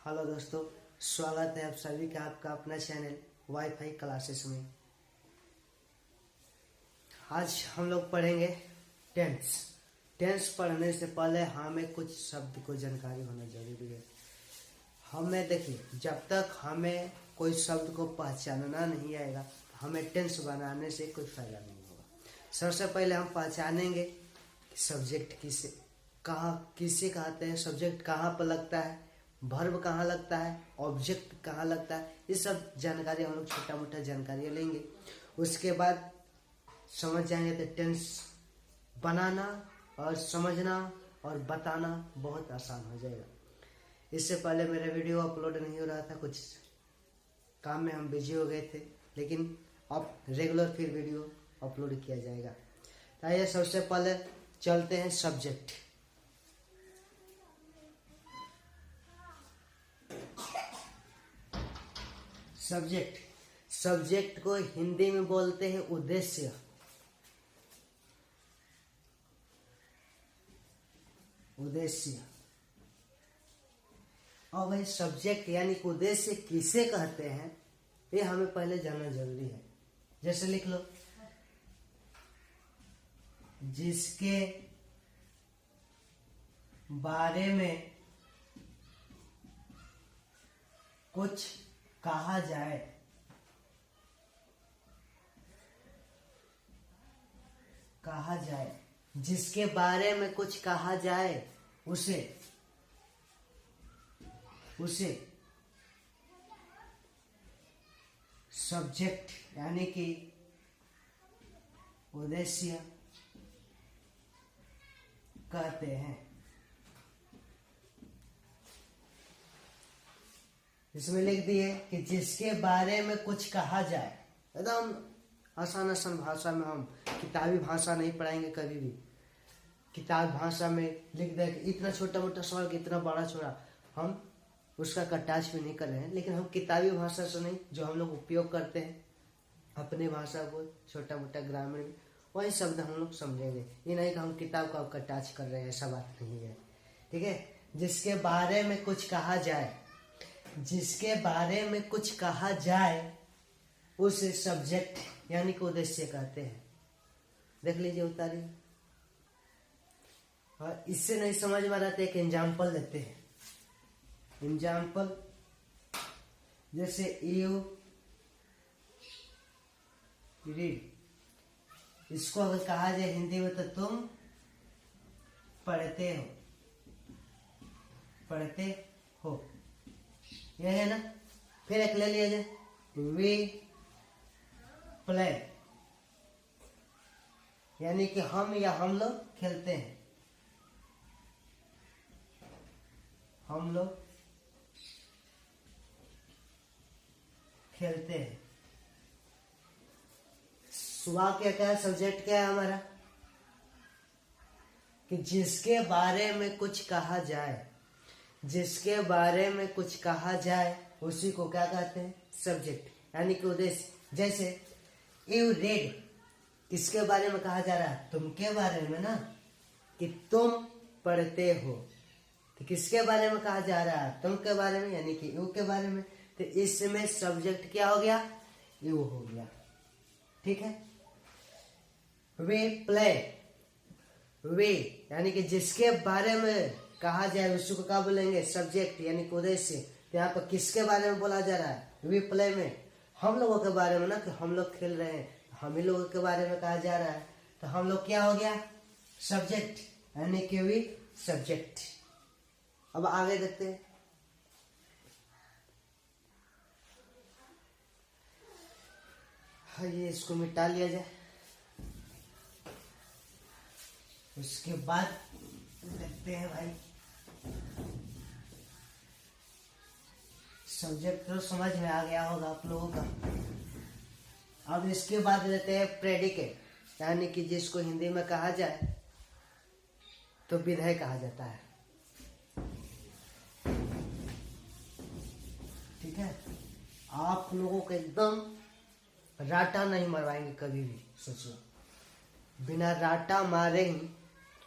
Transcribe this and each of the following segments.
Hello दोस्तों, स्वागत है आप सभी का आपका अपना चैनल वाईफाई क्लासेस में। आज हम लोग पढ़ेंगे टेंस। टेंस पढ़ने से पहले हमें कुछ शब्द को जानकारी होना जरूरी है। हमें देखिए, जब तक हमें कोई शब्द को पहचानना नहीं आएगा हमें टेंस बनाने से कोई फायदा नहीं होगा। सबसे पहले हम पहचानेंगे सब्जेक्ट किसे कहते हैं, सब्जेक्ट कहाँ पर लगता है, वर्ब कहाँ लगता है, ऑब्जेक्ट कहाँ लगता है। ये सब जानकारी हम लोग छोटा मोटा जानकारी लेंगे। उसके बाद समझ जाएंगे तो टेंस बनाना और समझना और बताना बहुत आसान हो जाएगा। इससे पहले मेरा वीडियो अपलोड नहीं हो रहा था, कुछ काम में हम बिजी हो गए थे, लेकिन अब रेगुलर फिर वीडियो अपलोड किया जाएगा। तो आइए सबसे पहले चलते हैं सब्जेक्ट। सब्जेक्ट को हिंदी में बोलते हैं उद्देश्य। और भाई सब्जेक्ट यानी कि उद्देश्य किसे कहते हैं ये हमें पहले जानना जरूरी है। जैसे लिख लो, जिसके बारे में कुछ कहा जाए, जिसके बारे में कुछ कहा जाए उसे सब्जेक्ट यानी कि उद्देश्य कहते हैं। इसमें लिख दिए कि जिसके बारे में कुछ कहा जाए। एकदम आसान भाषा में, हम किताबी भाषा नहीं पढ़ाएंगे कभी भी। किताब भाषा में लिख दे इतना छोटा मोटा सवाल कितना बड़ा छोड़ा, हम उसका कटाच भी नहीं कर रहे हैं, लेकिन हम किताबी भाषा से नहीं, जो हम लोग उपयोग करते हैं अपने भाषा को छोटा मोटा ग्रामीण में, वही शब्द हम लोग समझेंगे। ये नहीं कि हम किताब का कटाच कर रहे हैं, ऐसा बात नहीं है। ठीक है, जिसके बारे में कुछ कहा जाए, जिसके बारे में कुछ कहा जाए उसे सब्जेक्ट यानी कि उद्देश्य कहते हैं। देख लीजिए उतारी। और इससे नहीं समझ में आता, एक एग्जाम्पल देते हैं। एग्जाम्पल जैसे यू रीड, इसको अगर कहा जाए हिंदी में तो तुम पढ़ते हो, यह है ना। फिर एक ले लिया जाए, वी प्ले, यानी कि हम या हम लोग खेलते हैं, हम लोग खेलते हैं। सुबह क्या है, सब्जेक्ट क्या है हमारा, कि जिसके बारे में कुछ कहा जाए, जिसके बारे में कुछ कहा जाए उसी को क्या कहते हैं, सब्जेक्ट यानी कि उद्देश्य। जैसे यू रीड, किसके बारे में कहा जा रहा है, तुम के बारे में ना, कि तुम पढ़ते हो। तो किसके बारे में कहा जा रहा है, तुम के बारे में, यानी कि यू के बारे में। तो इसमें सब्जेक्ट क्या हो गया, यू हो गया। ठीक है। वे प्ले, वे यानी कि जिसके बारे में कहा जाए उसी को क्या बोलेंगे, सब्जेक्ट यानी कि उद्देश्य। तो यहाँ पर किसके बारे में बोला जा रहा है, वी प्ले में हम लोगों के बारे में ना, कि हम लोग खेल रहे हैं, हम ही लोगों के बारे में कहा जा रहा है। तो हम लोग क्या हो गया, सब्जेक्ट यानी कि वी सब्जेक्ट। अब आगे देखते हैं। ये इसको मिटा लिया जाए। उसके बाद देखते हैं भाई, सब्जेक्ट तो समझ में आ गया होगा आप लोगों का। अब इसके बाद लेते हैं प्रेडिकेट, यानी कि जिसको हिंदी में कहा जाए तो विधेय कहा जाता है। ठीक है, आप लोगों को एकदम राटा नहीं मरवाएंगे कभी भी, सोचो बिना राटा मारे ही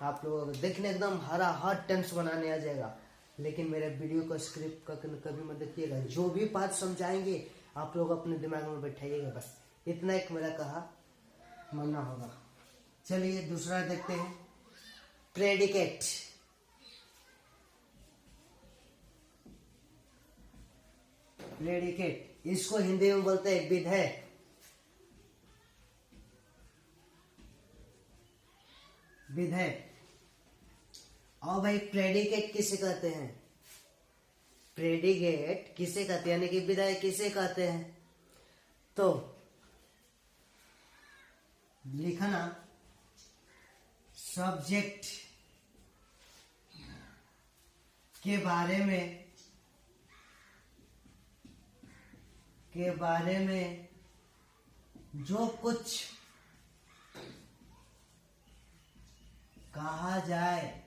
आप लोगों को देखने एकदम हरा हर टेंस बनाने आ जाएगा। लेकिन मेरे वीडियो को स्क्रिप्ट का कभी मत देखिएगा। जो भी बात समझाएंगे आप लोग अपने दिमाग में बैठाइएगा, बस इतना एक मेरा कहा मानना होगा। चलिए दूसरा देखते हैं, प्रेडिकेट। प्रेडिकेट इसको हिंदी में बोलते हैं विधेय। विधेय। और भाई प्रेडिकेट किसे कहते हैं? प्रेडिकेट किसे कहते हैं यानी कि विधेय किसे कहते हैं? तो लिखना सब्जेक्ट के बारे में जो कुछ कहा जाए,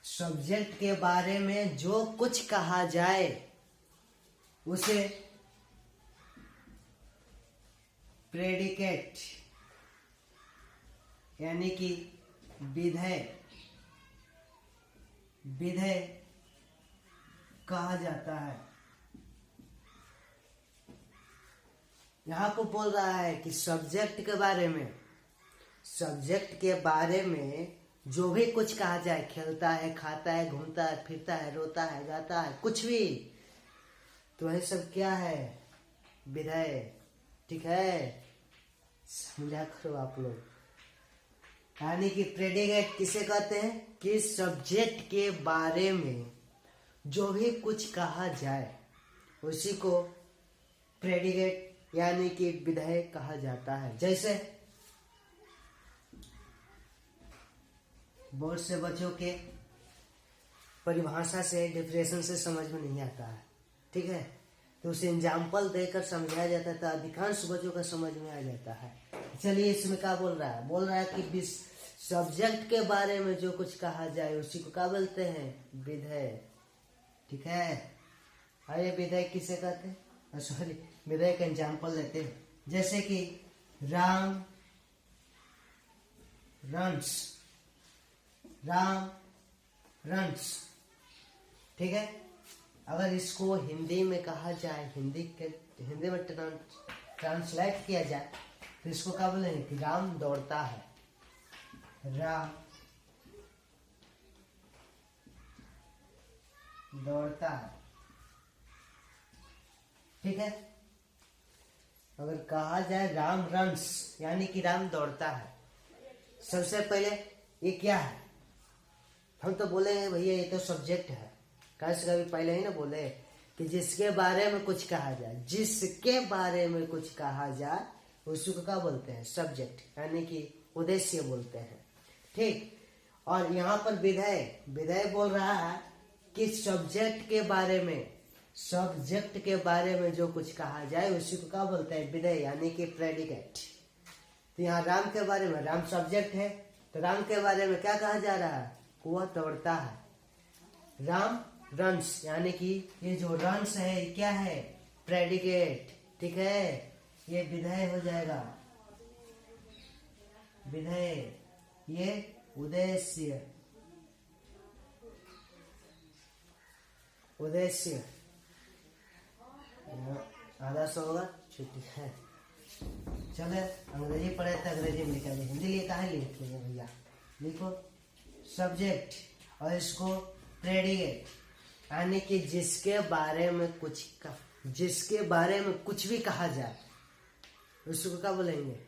सब्जेक्ट के बारे में जो कुछ कहा जाए उसे प्रेडिकेट यानी कि विधेय कहा जाता है। यहाँ पर बोल रहा है कि सब्जेक्ट के बारे में जो भी कुछ कहा जाए, खेलता है, खाता है, घूमता है, फिरता है, रोता है, गाता है, कुछ भी, तो यह सब क्या है? विधेय। ठीक है, समझा करो आप लोग। यानी कि प्रेडिकेट किसे कहते हैं? कि सब्जेक्ट के बारे में जो भी कुछ कहा जाए उसी को प्रेडिकेट यानी कि विधेय कहा जाता है। जैसे बहुत से बच्चों के परिभाषा से, डिफिनेशन से समझ में नहीं आता है, ठीक है, तो उसे एग्जाम्पल देकर समझाया जाता है तो अधिकांश बच्चों का समझ में आ जाता है। चलिए इसमें क्या बोल रहा है? बोल रहा है कि सब्जेक्ट के बारे में जो कुछ कहा जाए उसी को क्या बोलते हैं? विधेय। ठीक है, आइए विधेय किसे कहते हैं? सॉरी, विधेय का एग्जाम्पल लेते हैं। जैसे कि राम रन्स। ठीक है, अगर इसको हिंदी में कहा जाए, हिंदी में ट्रांसलेट किया जाए तो इसको क्या बोलेंगे? कि राम दौड़ता है। राम दौड़ता है। ठीक है, अगर कहा जाए राम रन्स यानी कि राम दौड़ता है, सबसे पहले ये क्या है? हम तो बोले भैया ये तो सब्जेक्ट है, कैसे कभी पहले ही ना बोले कि जिसके बारे में कुछ कहा जाए, जिसके बारे में कुछ कहा जाए उसी को क्या बोलते हैं? सब्जेक्ट यानी कि उद्देश्य बोलते हैं। ठीक, और यहाँ पर विधेय बोल रहा है कि सब्जेक्ट के बारे में जो कुछ कहा जाए उसी को क्या बोलते हैं? विधेय यानी कि प्रेडिकेट। तो यहाँ राम के बारे में, राम सब्जेक्ट है तो राम के बारे में क्या कहा जा रहा है? वह दौड़ता है। राम रन्स यानी कि ये जो रन्स है ये क्या है? प्रेडिकेट। ठीक है, ये विधेय हो जाएगा। विधेय, ये उद्देश्य आधा सौ होगा, छुट्टी है। चले अंग्रेजी पढ़े तो अंग्रेजी में लिखा, हिंदी लिए कहा लिख लेंगे भैया। लिखो सब्जेक्ट और इसको प्रेडिकेट यानी कि जिसके बारे में कुछ भी कहा जाए उसको क्या बोलेंगे?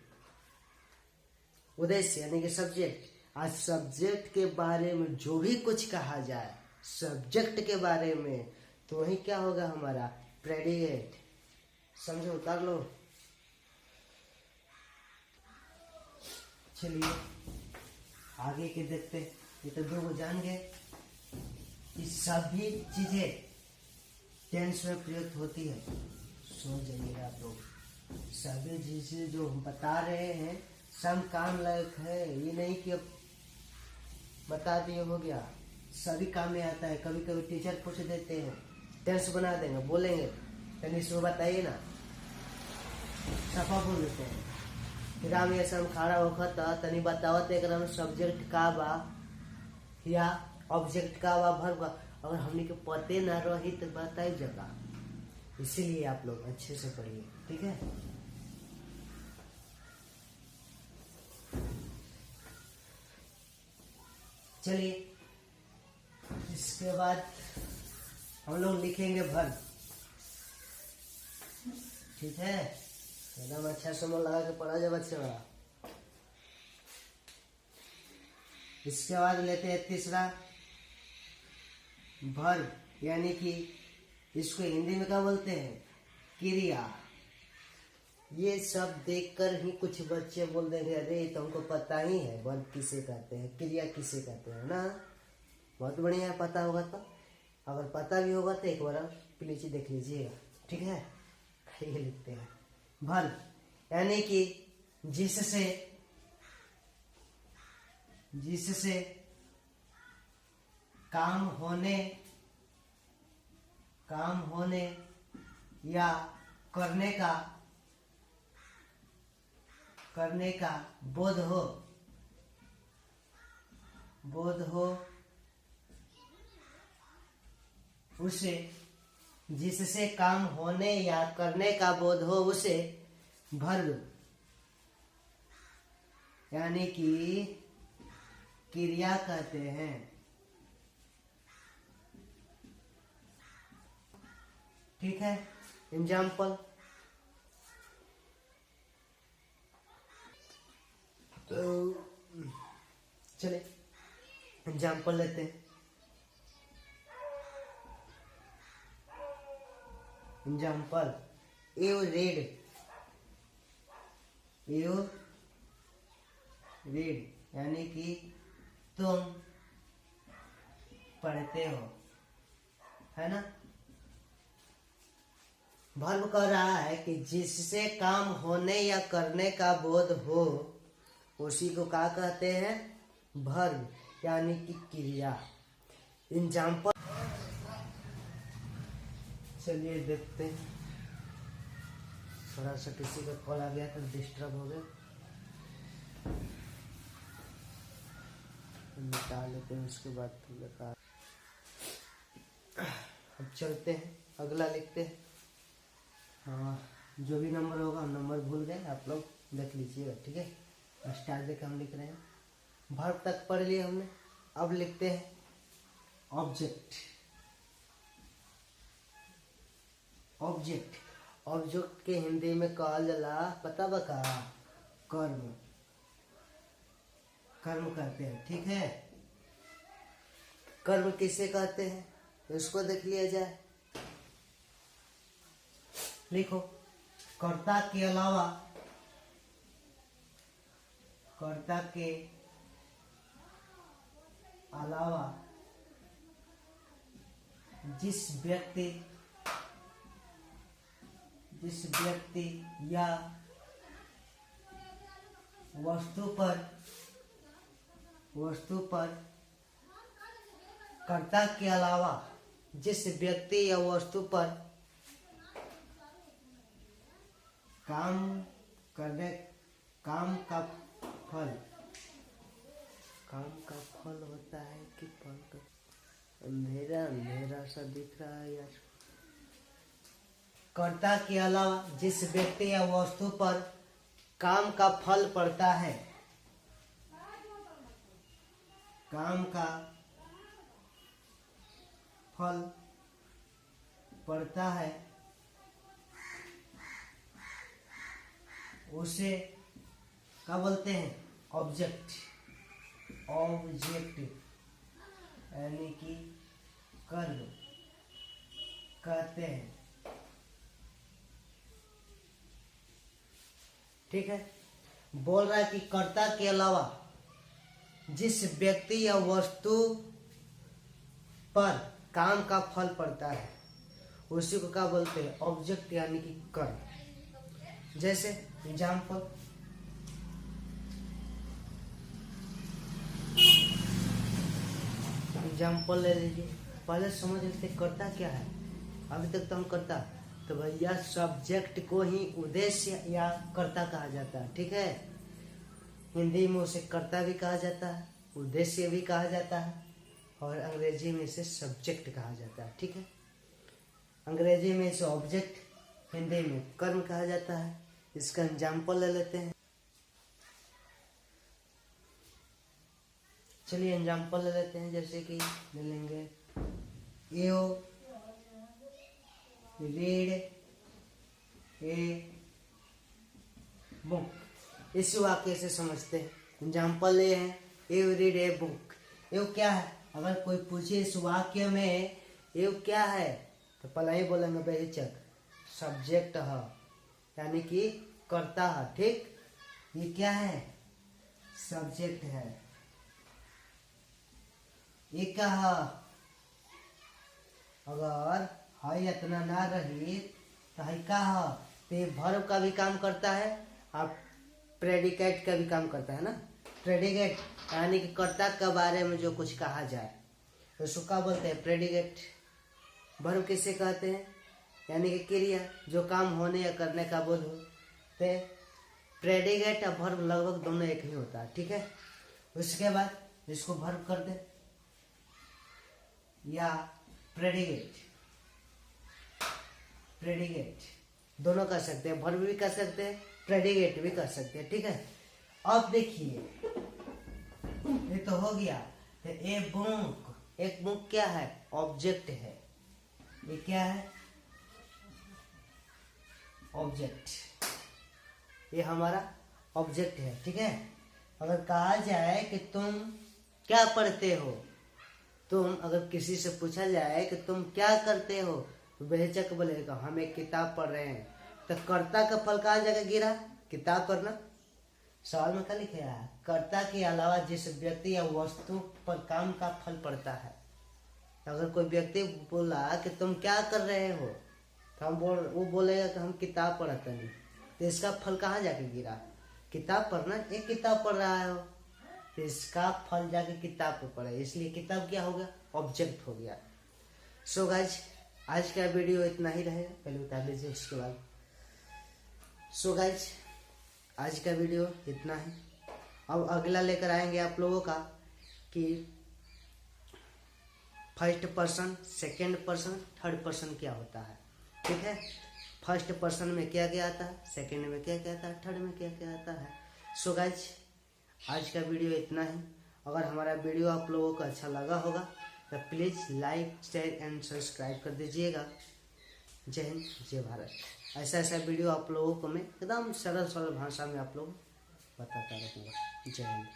उद्देश्य यानी कि सब्जेक्ट। आज सब्जेक्ट के बारे में जो भी कुछ कहा जाए, सब्जेक्ट के बारे में, तो वही क्या होगा हमारा? प्रेडिकेट। समझो, उतार लो। चलिए आगे के देखते। ये तो दो जान गए कि सभी चीजें टेंस में प्रयुक्त होती है। सो जाइएगा आप लोग। सभी चीजें जो हम बता रहे हैं सब काम लायक है, ये नहीं कि अब बता दिए हो गया। सभी काम में आता है। कभी कभी टीचर पूछ देते हैं, टेंस बना देंगे, बोलेंगे तनी इसमें बताइए ना, सफा बोल देते हैं। फिर हम ये सब खड़ा होकर तनी बतावत एक सब्जेक्ट का बा या ऑब्जेक्ट का व वर्ब का अगर हमने के पते ना रही तो बताई जगह, इसीलिए आप लोग अच्छे से पढ़िए, ठीक है। चलिए इसके बाद हम लोग लिखेंगे वर्ब, ठीक है। एकदम अच्छा से मन लगा के पढ़ा जाए बच्चा। इसके बाद लेते हैं तीसरा वर्ब, यानी कि इसको हिंदी में क्या बोलते हैं, क्रिया। ये सब देखकर ही कुछ बच्चे बोल देंगे अरे तो हमको पता ही है वर्ब किसे कहते हैं, क्रिया किसे कहते हैं ना। बहुत बढ़िया है, पता होगा तो। अगर पता भी होगा तो एक बार प्लीज देख लीजिएगा, ठीक है। ये लिखते हैं वर्ब, यानी कि जिससे काम होने या करने का बोध हो उसे, जिससे काम होने या करने का बोध हो उसे वर्ब यानी कि क्रिया कहते हैं, ठीक है। एग्जाम्पल, तो चले एग्जाम्पल लेते हैं। एग्जाम्पल, यू रीड यानी कि तुम पढ़ते हो, है ना। वर्ब कह रहा है कि जिससे काम होने या करने का बोध हो उसी को क्या कहते हैं, वर्ब यानी कि क्रिया। एग्जाम्पल चलिए देखते हैं। थोड़ा सा किसी का कॉल आ गया तो डिस्टर्ब हो गया, निकाल लेते हैं, उसके बाद तो बेकार। अब चलते हैं, अगला लिखते हैं। हाँ, जो भी नंबर होगा, हम नंबर भूल गए, आप लोग देख लीजिएगा, ठीक है। स्टार्ट देख हम लिख रहे हैं, वर्ब तक पढ़ लिए हमने। अब लिखते हैं ऑब्जेक्ट। ऑब्जेक्ट के हिंदी में कहल जाला, पता बका, कर्म कहते हैं, ठीक है। कर्म किसे कहते हैं इसको देख लिया जाए। लिखो, कर्ता के अलावा जिस व्यक्ति या वस्तु पर कर्ता के अलावा जिस व्यक्ति या वस्तु पर काम का फल होता है कि फल का, अंधेरा सा दिख रहा है यार। कर्ता के अलावा जिस व्यक्ति या वस्तु पर काम का फल पड़ता है, काम का फल पड़ता है, उसे क्या बोलते हैं, ऑब्जेक्ट यानी कि कर्म कहते हैं, ठीक है। बोल रहा है कि कर्ता के अलावा जिस व्यक्ति या वस्तु पर काम का फल पड़ता है उसी को क्या बोलते हैं, ऑब्जेक्ट यानी कि कर्म। जैसे एग्जाम्पल ले लीजिए। पहले समझ लेते कर्ता क्या है। अभी तक तो हम कर्ता, तो भैया सब्जेक्ट को ही उद्देश्य या कर्ता कहा जाता है, ठीक है। हिंदी में उसे कर्ता भी कहा जाता है, उद्देश्य भी कहा जाता है, और अंग्रेजी में इसे सब्जेक्ट कहा जाता है। ठीक है, अंग्रेजी में इसे ऑब्जेक्ट, हिंदी में कर्म कहा जाता है। इसका एग्जाम्पल ले लेते हैं। चलिए एग्जाम्पल ले लेते हैं, जैसे कि ले लेंगे यू रीड ए बुक। इस वाक्य से समझते हैं। एग्जाम्पल ये है you read a book. You क्या है? अगर कोई पूछे इस वाक्य में यू क्या है तो पहले ही बोलेंगे बेहिचक सब्जेक्ट है, यानी कि कर्ता है। ठीक, ये क्या है? सब्जेक्ट है। ये क्या है? अगर हाई इतना ना रही तो हाई का है तो ये वर्ब का भी काम करता है और प्रेडिकेट का भी काम करता है ना। प्रेडिकेट यानी कि कर्ता के बारे में जो कुछ कहा जाए तो उसको क्या बोलते हैं? प्रेडिकेट। वर्ब किसे कहते हैं? यानी कि क्रिया जो काम होने या करने का बोध हो। तो प्रेडिकेट और वर्ब लगभग दोनों एक ही होता है। ठीक है, उसके बाद इसको वर्ब कर दे या प्रेडिकेट। प्रेडिकेट दोनों कर सकते हैं, वर्ब भी कर सकते हैं, प्रेडिकेट भी कर सकते हैं। ठीक है, अब देखिए ये तो हो गया। तो ए बुक, एक बुक क्या है? ऑब्जेक्ट है। ये क्या है? ऑब्जेक्ट। ये हमारा ऑब्जेक्ट है। ठीक है, अगर कहा जाए कि तुम क्या पढ़ते हो, तुम अगर किसी से पूछा जाए कि तुम क्या करते हो तो बेहिचक बोलेगा हम एक किताब पढ़ रहे हैं। तो कर्ता का फल कहाँ जाकर गिरा? किताब पढ़ना। सवाल में क्या लिखे है? कर्ता के अलावा जिस व्यक्ति या वस्तु पर काम का फल पड़ता है। अगर कोई व्यक्ति बोला कि तुम क्या कर रहे हो तो वो बोलेगा कि हम किताब पढ़ते नहीं। तो इसका फल कहाँ जाके गिरा? किताब पढ़ना। एक किताब पढ़ रहा हो तो इसका फल जाके किताब पे पड़े, इसलिए किताब क्या हो गया? ऑब्जेक्ट हो गया। सो गाइज आज का वीडियो इतना ही रहेगा, पहले उतार लीजिए उसके बाद। सो गाइज आज का वीडियो इतना ही। अब अगला लेकर आएंगे आप लोगों का कि first person, second person, third person क्या होता है। ठीक है, फर्स्ट पर्सन में क्या क्या आता है, सेकंड में क्या क्या आता है, थर्ड में क्या क्या आता है। सो गाइज आज का वीडियो इतना ही। अगर हमारा वीडियो आप लोगों को अच्छा लगा होगा तो please like, share and subscribe कर दीजिएगा। जय हिंद, जय भारत। ऐसा ऐसा वीडियो आप लोगों को मैं एकदम सरल सरल भाषा में आप लोग बताता रहूँगा। जय हिंद।